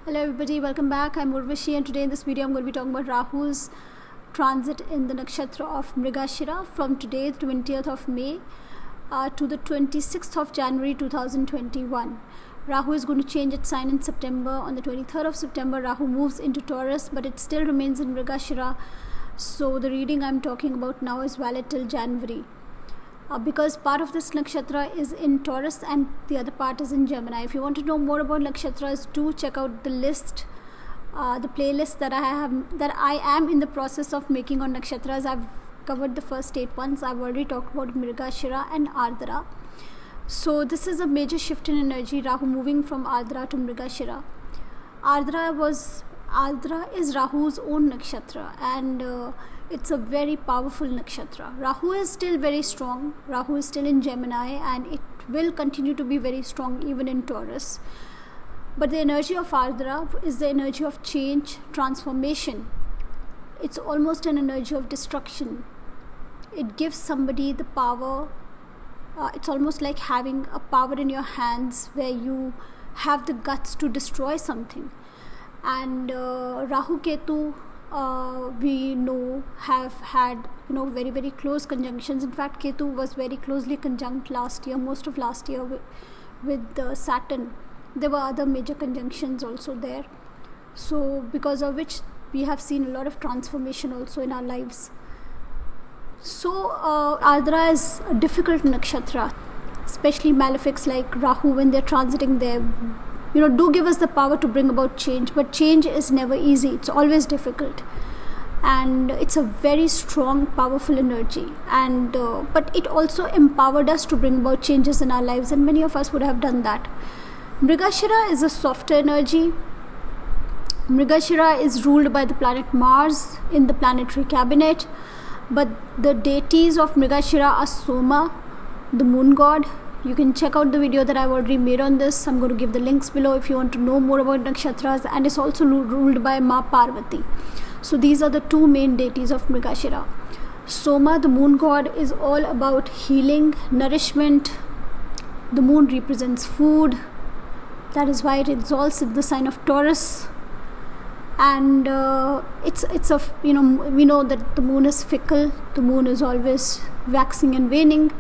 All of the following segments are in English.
Hello everybody, welcome back. I'm Mrigashira, and today in this video I'm going to be talking about Rahu's transit in the nakshatra of Mrigashira from today 20th of May to the 26th of January 2021. Rahu is going to change its sign in September. On the 23rd of September Rahu moves into Taurus, but it still remains in Mrigashira, so the reading I'm talking about now is valid till January. Because part of this nakshatra is in Taurus and the other part is in Gemini. If you want to know more about nakshatras, do check out the list, the playlist that I am in the process of making on nakshatras. I've covered the first 8 ones. I've already talked about Mrigashira and Ardra. So this is a major shift in energy, Rahu moving from Ardra to Mrigashira. Ardra is Rahu's own nakshatra, and it's a very powerful nakshatra. Rahu is still very strong. Rahu is still in Gemini, and it will continue to be very strong even in Taurus. But the energy of Ardra is the energy of change, transformation. It's almost an energy of destruction. It gives somebody the power. It's almost like having a power in your hands where you have the guts to destroy something. And Rahu Ketu, we know, have had very, very close conjunctions. In fact, Ketu was very closely conjunct last year, most of last year with Saturn. There were other major conjunctions also there, so because of which we have seen a lot of transformation also in our lives. So Ardra is a difficult nakshatra, especially malefics like Rahu, when they're transiting there, do give us the power to bring about change, but change is never easy. It's always difficult, and it's a very strong, powerful energy, and but it also empowered us to bring about changes in our lives, and many of us would have done that. Mrigashira is a softer energy. Mrigashira is ruled by the planet Mars in the planetary cabinet, but the deities of Mrigashira are Soma, the moon god. You can check out the video that I've already made on this. I'm going to give the links below if you want to know more about nakshatras. And it's also ruled by Ma Parvati. So these are the two main deities of Mrigashira. Soma, the moon god, is all about healing, nourishment. The moon represents food. That is why it exalts in the sign of Taurus. And we know that the moon is fickle. The moon is always waxing and waning.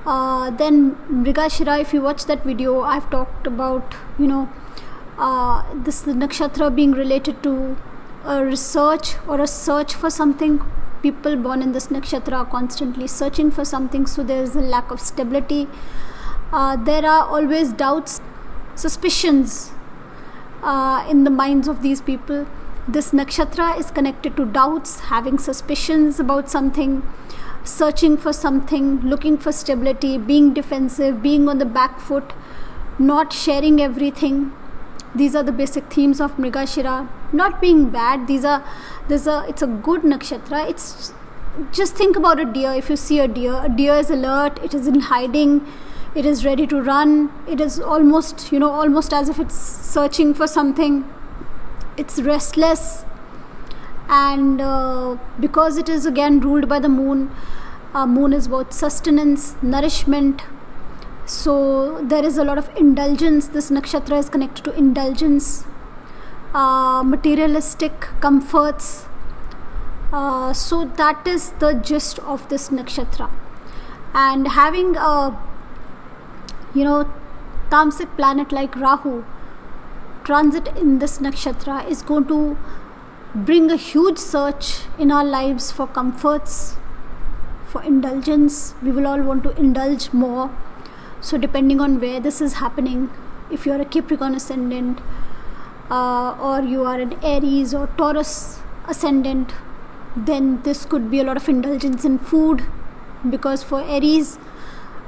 Then Mrigashira, if you watch that video, I've talked about this nakshatra being related to a research or a search for something. People born in this nakshatra are constantly searching for something, so there is a lack of stability. There are always doubts, suspicions in the minds of these people. This nakshatra is connected to doubts, having suspicions about something, searching for something, looking for stability, being defensive, being on the back foot, not sharing everything. These are the basic themes of Mrigashira. Not being bad. It's a good nakshatra. It's just think about a deer. If you see a deer is alert. It is in hiding. It is ready to run. It is almost as if it's searching for something. It's restless. And because it is again ruled by the moon, moon is both sustenance, nourishment, so there is a lot of indulgence. This nakshatra is connected to indulgence, materialistic comforts, so that is the gist of this nakshatra. And having a tamasic planet like Rahu transit in this nakshatra is going to bring a huge search in our lives for comforts, for indulgence. We will all want to indulge more. So depending on where this is happening, if you are a Capricorn ascendant or you are an Aries or Taurus ascendant, then this could be a lot of indulgence in food, because for Aries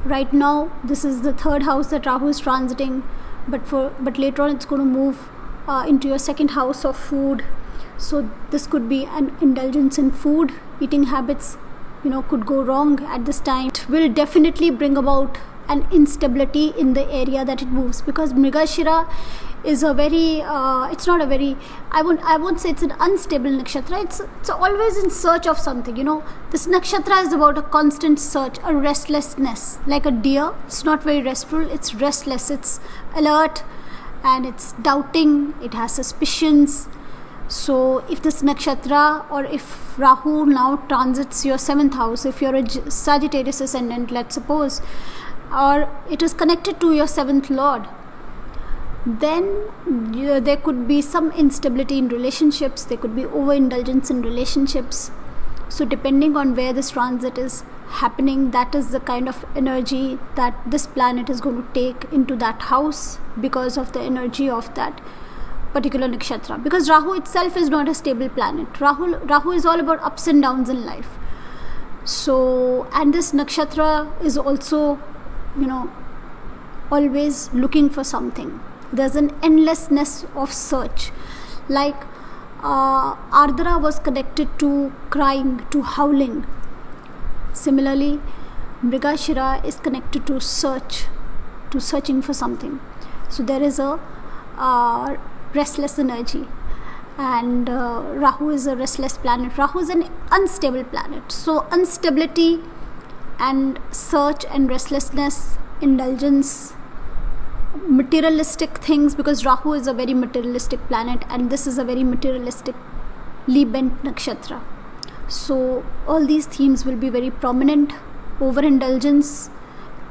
right now this is the third house that Rahu is transiting, but later on it's going to move into your second house of food. So this could be an indulgence in food. Eating habits, could go wrong at this time. It will definitely bring about an instability in the area that it moves, because Mrigashira is a very, it's not a very, I won't say it's an unstable nakshatra. It's always in search of something. This nakshatra is about a constant search, a restlessness, like a deer. It's not very restful. It's restless. It's alert. and it's doubting, it has suspicions. So if this nakshatra, or if Rahu now transits your 7th house, if you're a Sagittarius ascendant, let's suppose, or it is connected to your 7th lord, then there could be some instability in relationships, there could be overindulgence in relationships. So depending on where this transit is happening, that is the kind of energy that this planet is going to take into that house, because of the energy of that particular nakshatra. Because Rahu itself is not a stable planet. Rahu is all about ups and downs in life. So, and this nakshatra is also, always looking for something. There's an endlessness of search. Like Ardra was connected to crying, to howling. Similarly, Mrigashira is connected to searching for something. So there is a restless energy, and Rahu is a restless planet. Rahu is an unstable planet. So instability and search and restlessness, indulgence, materialistic things, because Rahu is a very materialistic planet and this is a very materialistically bent nakshatra. So all these themes will be very prominent. Overindulgence,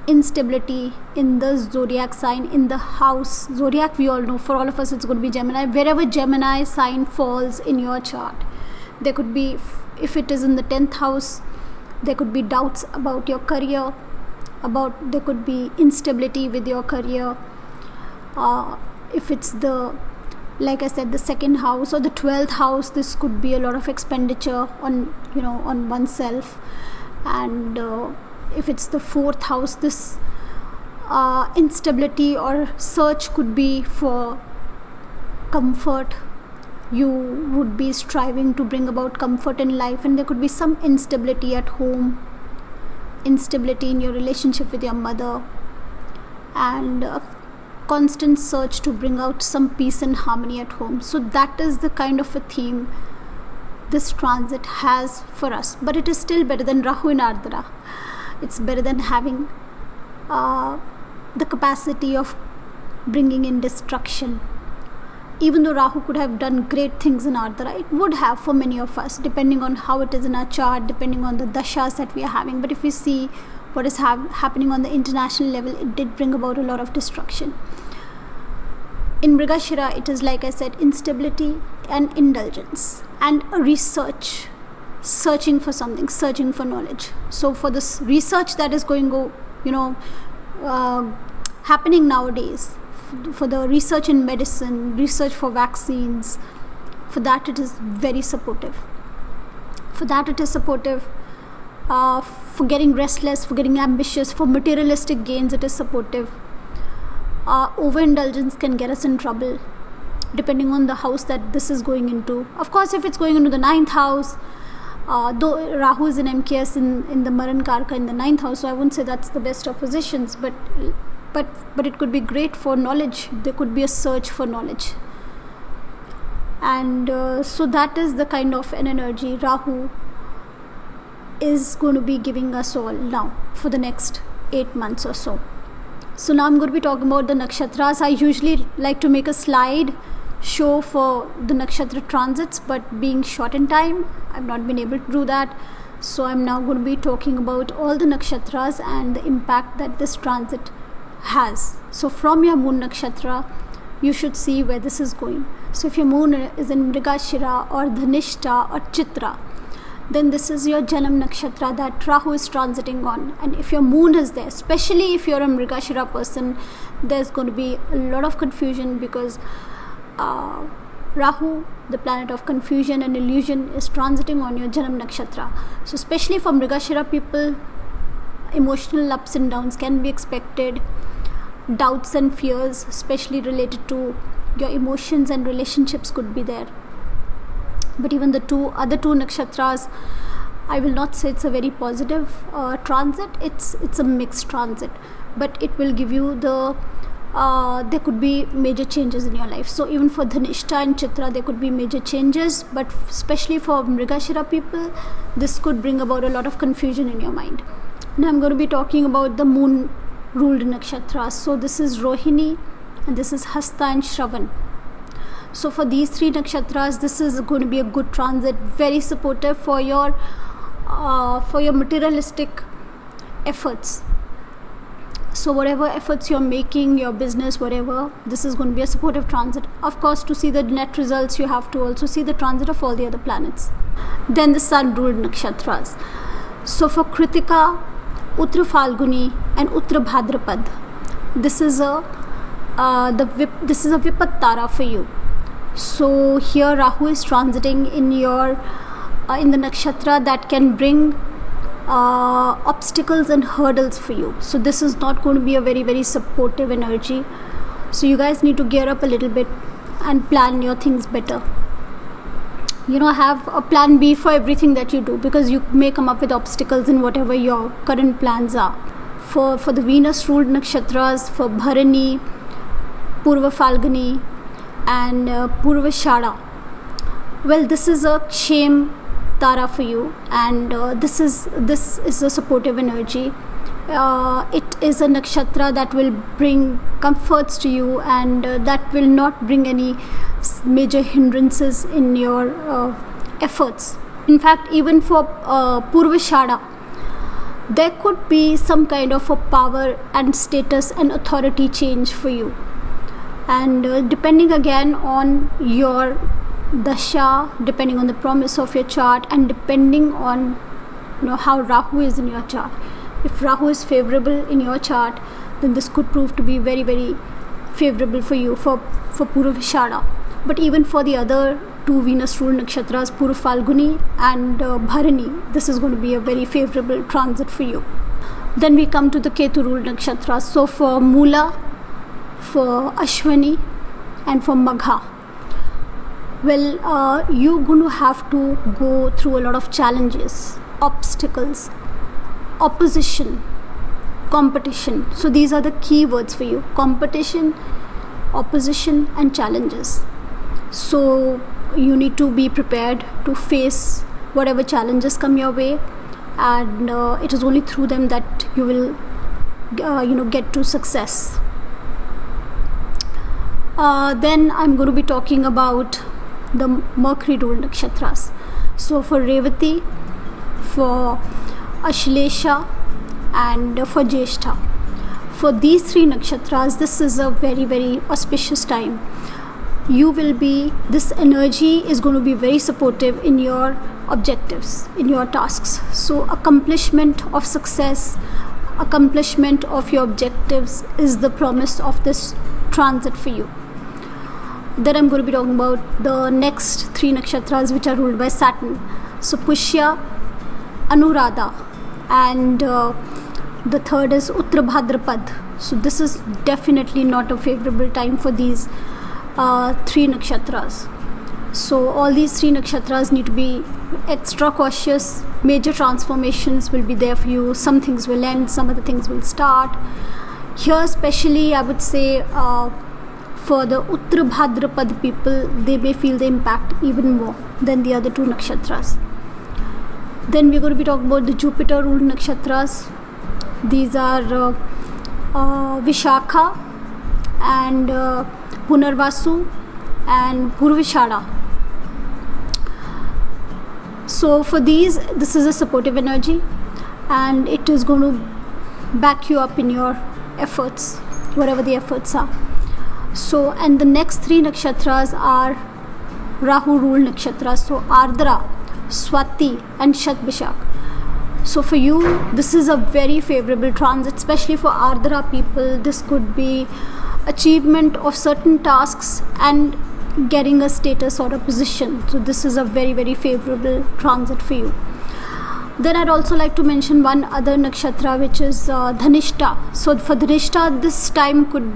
instability in the zodiac sign, in the house. Zodiac, we all know, for all of us it's going to be Gemini. Wherever Gemini sign falls in your chart, there could be, if it is in the 10th house, there could be doubts about your career, there could be instability with your career. If it's the, like I said, the 2nd house or the 12th house, this could be a lot of expenditure on oneself. And if it's the 4th house, this instability or search could be for comfort. You would be striving to bring about comfort in life, and there could be some instability at home, instability in your relationship with your mother, and a constant search to bring out some peace and harmony at home. So that is the kind of a theme this transit has for us. But it is still better than Rahu in Ardra. It's better than having the capacity of bringing in destruction. Even though Rahu could have done great things in Ardra, it would have for many of us, depending on how it is in our chart, depending on the dashas that we are having. But if we see what is happening on the international level, it did bring about a lot of destruction. In Mrigashira, it is, like I said, instability and indulgence and a research, searching for something, searching for knowledge. So for this research that is happening nowadays, for the research in medicine, research for vaccines, for that it is very supportive. For getting restless, for getting ambitious, for materialistic gains, it is supportive. Overindulgence can get us in trouble, depending on the house that this is going into. Of course, if it's going into the 9th house, though Rahu is in MKS in the Maran Karka in the 9th house, so I wouldn't say that's the best of positions, but it could be great for knowledge. There could be a search for knowledge. And so that is the kind of an energy Rahu is going to be giving us all now for the next 8 months or so. So now I'm going to be talking about the nakshatras. I usually like to make a slide show for the nakshatra transits, but being short in time, I've not been able to do that. So I'm now going to be talking about all the nakshatras and the impact that this transit has. So from your moon nakshatra, you should see where this is going. So if your moon is in Mrigashira or Dhanishta or Chitra, then this is your Janam nakshatra that Rahu is transiting on. And if your moon is there, especially if you're a Mrigashira person, there's going to be a lot of confusion, because Rahu, the planet of confusion and illusion, is transiting on your Janam nakshatra. So especially for Mrigashira people, emotional ups and downs can be expected. Doubts and fears, especially related to your emotions and relationships, could be there. But even the other two nakshatras, I will not say it's a very positive transit. It's a mixed transit, but it will give you there could be major changes in your life. So even for Dhanishta and Chitra, there could be major changes, but especially for Mrigashira people, this could bring about a lot of confusion in your mind. Now I'm going to be talking about the moon ruled nakshatras. So this is Rohini, and this is Hasta and Shravan. So for these 3 nakshatras, this is going to be a good transit, very supportive for your materialistic efforts. So whatever efforts you're making, your business, whatever, this is going to be a supportive transit. Of course, to see the net results, you have to also see the transit of all the other planets. Then the sun ruled nakshatras. So for Kritika, Uttra Falguni and Uttra Bhadrapad, this is a Vipat Tara for you. So here Rahu is transiting in your in the nakshatra that can bring obstacles and hurdles for you. So this is not going to be a very, very supportive energy. So you guys need to gear up a little bit and plan your things better. Have a plan B for everything that you do, because you may come up with obstacles in whatever your current plans are. For the Venus ruled nakshatras, for Bharani, Purva Falguni and Purvashada, well, this is a Kshem Tara for you, and this is a supportive energy. It is a nakshatra that will bring comforts to you, and that will not bring any major hindrances in your efforts. In fact, even for Purvashada, there could be some kind of a power and status and authority change for you, and depending again on your dasha, depending on the promise of your chart, and depending on how Rahu is in your chart. If Rahu is favorable in your chart, then this could prove to be very, very favorable for you for Purvashada. But even for the other 2 Venus ruled nakshatras, Purva Falguni and Bharani, this is going to be a very favorable transit for you. Then we come to the Ketu ruled nakshatras. So for Mula, for Ashwini and for Magha, well, you're going to have to go through a lot of challenges, obstacles, opposition, competition. So these are the key words for you: competition, opposition and challenges. So you need to be prepared to face whatever challenges come your way, and it is only through them that you will get to success. Then I'm going to be talking about the Mercury ruled nakshatras. So for Revati, for Ashlesha and for Jyeshtha, for these 3 nakshatras, this is a very, very auspicious time. This energy is going to be very supportive in your objectives, in your tasks. So accomplishment of success, accomplishment of your objectives is the promise of this transit for you. Then I'm going to be talking about the next 3 nakshatras which are ruled by Saturn. So Pushya, Anuradha, and the third is Uttra Bhadrapad. So this is definitely not a favorable time for these 3 nakshatras. So all these 3 nakshatras need to be extra cautious. Major transformations will be there for you. Some things will end, some other things will start. Here especially I would say for the Uttra Bhadrapad people, they may feel the impact even more than the other 2 nakshatras. Then we're going to be talking about the Jupiter ruled nakshatras. These are Vishakha and Punarvasu and Purvashada. So for these, this is a supportive energy, and it is going to back you up in your efforts, whatever the efforts are. So, and the next 3 nakshatras are Rahu ruled nakshatras. So Ardra, Swati and Shatbishak. So for you, this is a very favorable transit, especially for Ardra people. This could be achievement of certain tasks and getting a status or a position. So this is a very, very favorable transit for you. Then I'd also like to mention one other nakshatra, which is Dhanishta. So for Dhanishta, this time could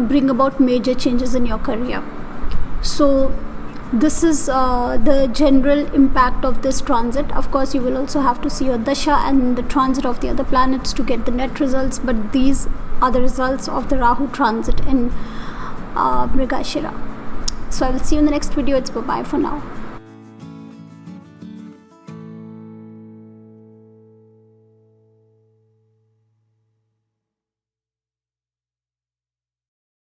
bring about major changes in your career. So this is the general impact of this transit. Of course, you will also have to see your dasha and the transit of the other planets to get the net results, but these are the results of the Rahu transit in Mrigashira. So I will see you in the next video. It's bye-bye for now.